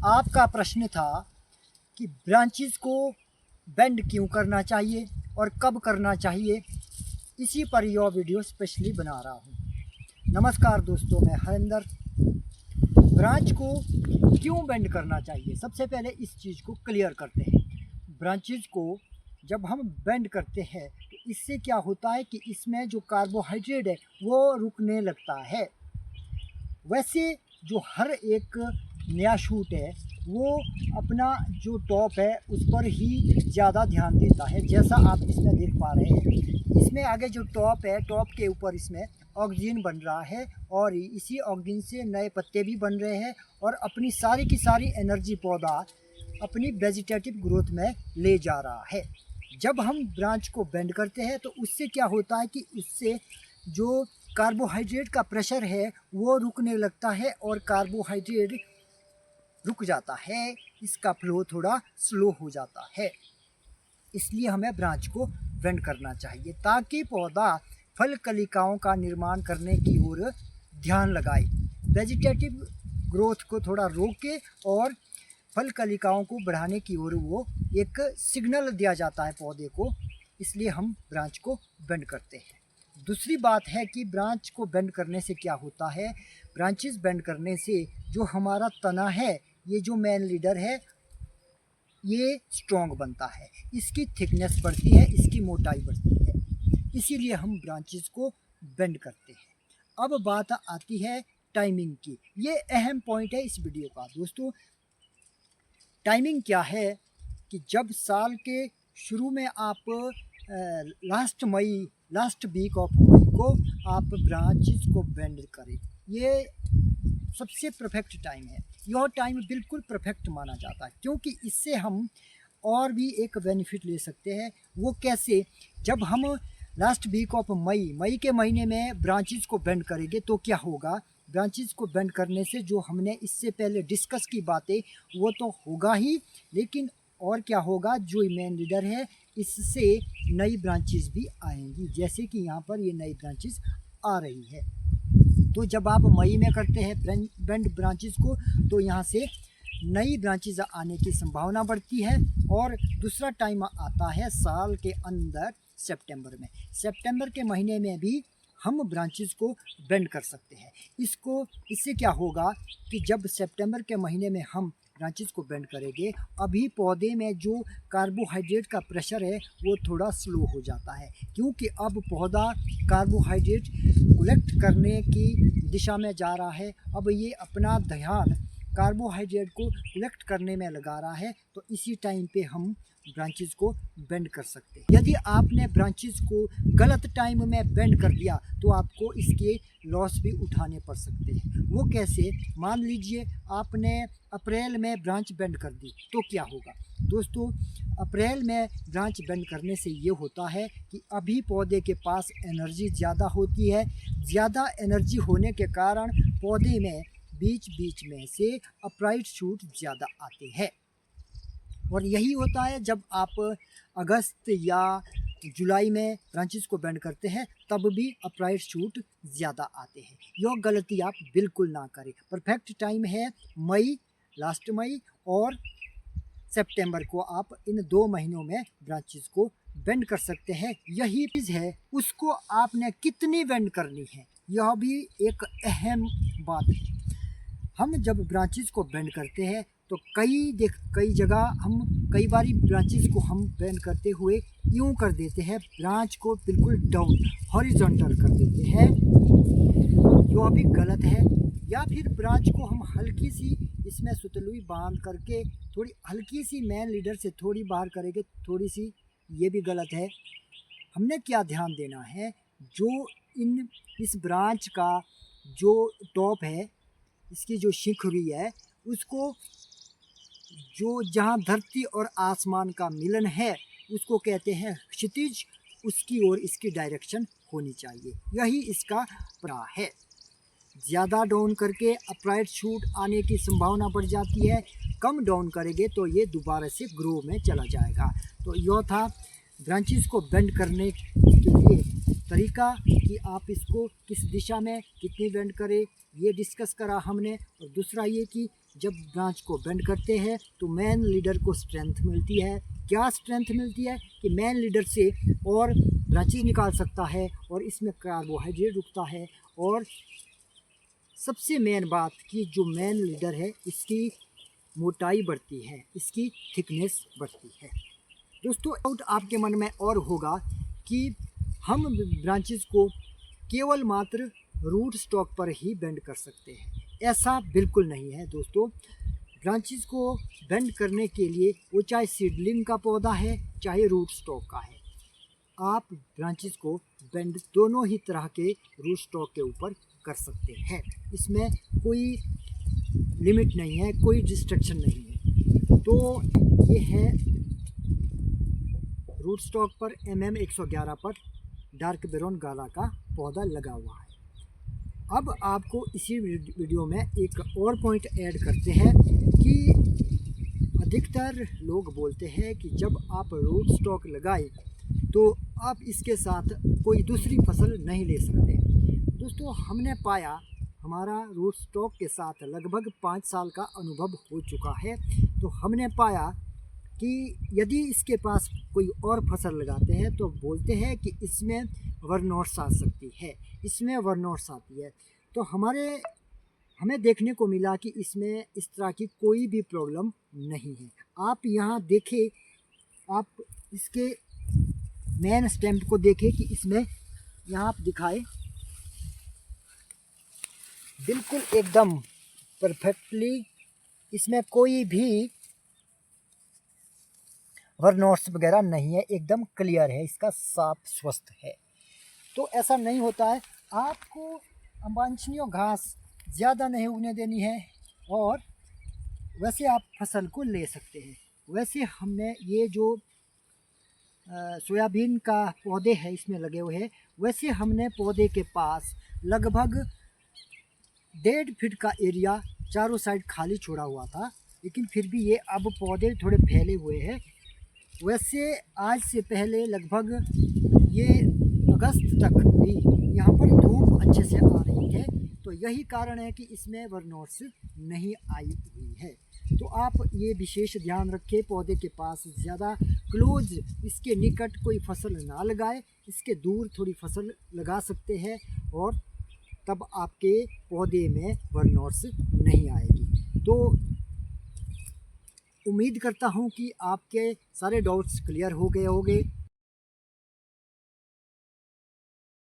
आपका प्रश्न था कि ब्रांचेस को बेंड क्यों करना चाहिए और कब करना चाहिए, इसी पर यह वीडियो स्पेशली बना रहा हूँ। नमस्कार दोस्तों, मैं हरिंदर। ब्रांच को क्यों बेंड करना चाहिए, सबसे पहले इस चीज़ को क्लियर करते हैं। ब्रांचेस को जब हम बेंड करते हैं तो इससे क्या होता है कि इसमें जो कार्बोहाइड्रेट है वो रुकने लगता है। वैसे जो हर एक नया शूट है वो अपना जो टॉप है उस पर ही ज़्यादा ध्यान देता है। जैसा आप इसमें देख पा रहे हैं, इसमें आगे जो टॉप है, टॉप के ऊपर इसमें ऑक्सीजन बन रहा है और इसी ऑक्सीजन से नए पत्ते भी बन रहे हैं और अपनी सारी की सारी एनर्जी पौधा अपनी वेजिटेटिव ग्रोथ में ले जा रहा है। जब हम ब्रांच को बेंड करते हैं तो उससे क्या होता है कि उससे जो कार्बोहाइड्रेट का प्रेशर है वो रुकने लगता है और कार्बोहाइड्रेट रुक जाता है, इसका फ्लो थोड़ा स्लो हो जाता है। इसलिए हमें ब्रांच को बेंड करना चाहिए ताकि पौधा फल कलिकाओं का निर्माण करने की ओर ध्यान लगाए, वेजिटेटिव ग्रोथ को थोड़ा रोके और फल कलिकाओं को बढ़ाने की ओर वो एक सिग्नल दिया जाता है पौधे को। इसलिए हम ब्रांच को बेंड करते हैं। दूसरी बात है कि ब्रांच को बेंड करने से क्या होता है, ब्रांचेस बेंड करने से जो हमारा तना है, ये जो मेन लीडर है, ये स्ट्रॉन्ग बनता है, इसकी थिकनेस बढ़ती है, इसकी मोटाई बढ़ती है। इसीलिए हम ब्रांचेस को बेंड करते हैं। अब बात आती है टाइमिंग की। ये अहम पॉइंट है इस वीडियो का। दोस्तों, टाइमिंग क्या है कि जब साल के शुरू में आप लास्ट वीक ऑफ मई को आप ब्रांचेस को बेंड करें, ये सबसे परफेक्ट टाइम है। यह टाइम बिल्कुल परफेक्ट माना जाता है क्योंकि इससे हम और भी एक बेनिफिट ले सकते हैं। वो कैसे? जब हम लास्ट वीक ऑफ मई के महीने में ब्रांचेस को बेंड करेंगे तो क्या होगा, ब्रांचेस को बेंड करने से जो हमने इससे पहले डिस्कस की बातें वो तो होगा ही, लेकिन और क्या होगा, जो मेन लीडर है इससे नई ब्रांचेस भी आएंगी। जैसे कि यहाँ पर ये नई ब्रांचेस आ रही है। तो जब आप मई में करते हैं बेंड ब्रांचेस को तो यहाँ से नई ब्रांचेस आने की संभावना बढ़ती है। और दूसरा टाइम आता है साल के अंदर सितंबर में। सितंबर के महीने में भी हम ब्रांचेस को बेंड कर सकते हैं। इससे क्या होगा कि जब सितंबर के महीने में हम ब्रांचेस को बेंड करेंगे, अभी पौधे में जो कार्बोहाइड्रेट का प्रेशर है वो थोड़ा स्लो हो जाता है क्योंकि अब पौधा कार्बोहाइड्रेट कलेक्ट करने की दिशा में जा रहा है। अब ये अपना ध्यान कार्बोहाइड्रेट को कलेक्ट करने में लगा रहा है। तो इसी टाइम पे हम ब्रांचेस को बेंड कर सकते हैं। यदि आपने ब्रांचेस को गलत टाइम में बेंड कर दिया तो आपको इसके लॉस भी उठाने पड़ सकते हैं। वो कैसे? मान लीजिए आपने अप्रैल में ब्रांच बेंड कर दी तो क्या होगा दोस्तों, अप्रैल में ब्रांच बेंड करने से ये होता है कि अभी पौधे के पास एनर्जी ज़्यादा होती है। ज़्यादा एनर्जी होने के कारण पौधे में बीच बीच में से अपराइट शूट ज़्यादा आते हैं। और यही होता है जब आप अगस्त या जुलाई में ब्रांचेस को बेंड करते हैं तब भी अपराइट शूट ज़्यादा आते हैं। यह गलती आप बिल्कुल ना करें। परफेक्ट टाइम है लास्ट मई और सितंबर को आप इन 2 महीनों में ब्रांचेस को बेंड कर सकते हैं। यही चीज़ है, उसको आपने कितनी बेंड करनी है यह भी एक अहम बात है। हम जब ब्रांचेस को बेंड करते हैं तो कई जगह हम कई बारी ब्रांचेस को हम बेंड करते हुए यूं कर देते हैं, ब्रांच को बिल्कुल डाउन हॉरिजॉन्टल कर देते हैं, जो अभी गलत है। या फिर ब्रांच को हम हल्की सी इसमें सुतलुई बांध करके थोड़ी हल्की सी मेन लीडर से थोड़ी बाहर करेंगे थोड़ी सी, ये भी गलत है। हमने क्या ध्यान देना है, जो इस ब्रांच का जो टॉप है, इसकी जो शिखरी है, उसको जो जहाँ धरती और आसमान का मिलन है उसको कहते हैं क्षितिज, उसकी ओर इसकी डायरेक्शन होनी चाहिए। यही इसका प्रा है। ज़्यादा डाउन करके अपराइट शूट आने की संभावना बढ़ जाती है, कम डाउन करेंगे तो ये दोबारा से ग्रो में चला जाएगा। तो यह था ब्रांचेस को बेंड करने के लिए तरीका कि आप इसको किस दिशा में कितनी बेंड करें, ये डिस्कस करा हमने। और दूसरा ये कि जब ब्रांच को बेंड करते हैं तो मेन लीडर को स्ट्रेंथ मिलती है। क्या स्ट्रेंथ मिलती है कि मेन लीडर से और ब्रांचेस निकाल सकता है और इसमें कार्बोहाइड्रेट रुकता है। और सबसे मेन बात कि जो मेन लीडर है इसकी मोटाई बढ़ती है, इसकी थिकनेस बढ़ती है। दोस्तों डाउट आपके मन में और होगा कि हम ब्रांचेस को केवल मात्र रूट स्टॉक पर ही बेंड कर सकते हैं। ऐसा बिल्कुल नहीं है दोस्तों। ब्रांचेस को बेंड करने के लिए वो चाहे सीडलिंग का पौधा है चाहे रूट स्टॉक का है, आप ब्रांचेस को बेंड दोनों ही तरह के रूट स्टॉक के ऊपर कर सकते हैं। इसमें कोई लिमिट नहीं है, कोई रिस्ट्रिक्शन नहीं है। तो ये है रूट स्टॉक पर MM111 पर डार्क ब्राउन गाला का पौधा लगा हुआ है। अब आपको इसी वीडियो में एक और पॉइंट ऐड करते हैं कि अधिकतर लोग बोलते हैं कि जब आप रूट स्टॉक लगाए तो आप इसके साथ कोई दूसरी फसल नहीं ले सकते। दोस्तों हमने पाया, हमारा रूट स्टॉक के साथ लगभग 5 साल का अनुभव हो चुका है, तो हमने पाया कि यदि इसके पास कोई और फसल लगाते हैं तो बोलते हैं कि इसमें वर्नोट्स आ सकती है, इसमें वर्नोट्स आती है। तो हमें देखने को मिला कि इसमें इस तरह की कोई भी प्रॉब्लम नहीं है। आप यहाँ देखें, आप इसके मेन स्टेम को देखें कि इसमें यहाँ आप दिखाए बिल्कुल एकदम परफेक्टली, इसमें कोई भी वर्नोट्स वगैरह नहीं है, एकदम क्लियर है, इसका साफ स्वस्थ है। तो ऐसा नहीं होता है। आपको अवांछनीय घास ज़्यादा नहीं उगने देनी है और वैसे आप फसल को ले सकते हैं। वैसे हमने ये जो सोयाबीन का पौधे हैं इसमें लगे हुए हैं, वैसे हमने पौधे के पास लगभग 1.5 फीट का एरिया चारों साइड खाली छोड़ा हुआ था, लेकिन फिर भी ये अब पौधे थोड़े फैले हुए हैं। वैसे आज से पहले लगभग ये अगस्त तक भी यहाँ पर धूप अच्छे से आ रही है, तो यही कारण है कि इसमें वर्नोट्स नहीं आई हुई है। तो आप ये विशेष ध्यान रखें, पौधे के पास ज़्यादा क्लोज, इसके निकट कोई फसल ना लगाए, इसके दूर थोड़ी फसल लगा सकते हैं और तब आपके पौधे में वर्नोट्स नहीं आएगी। तो उम्मीद करता हूँ कि आपके सारे डाउट्स क्लियर हो गए होंगे।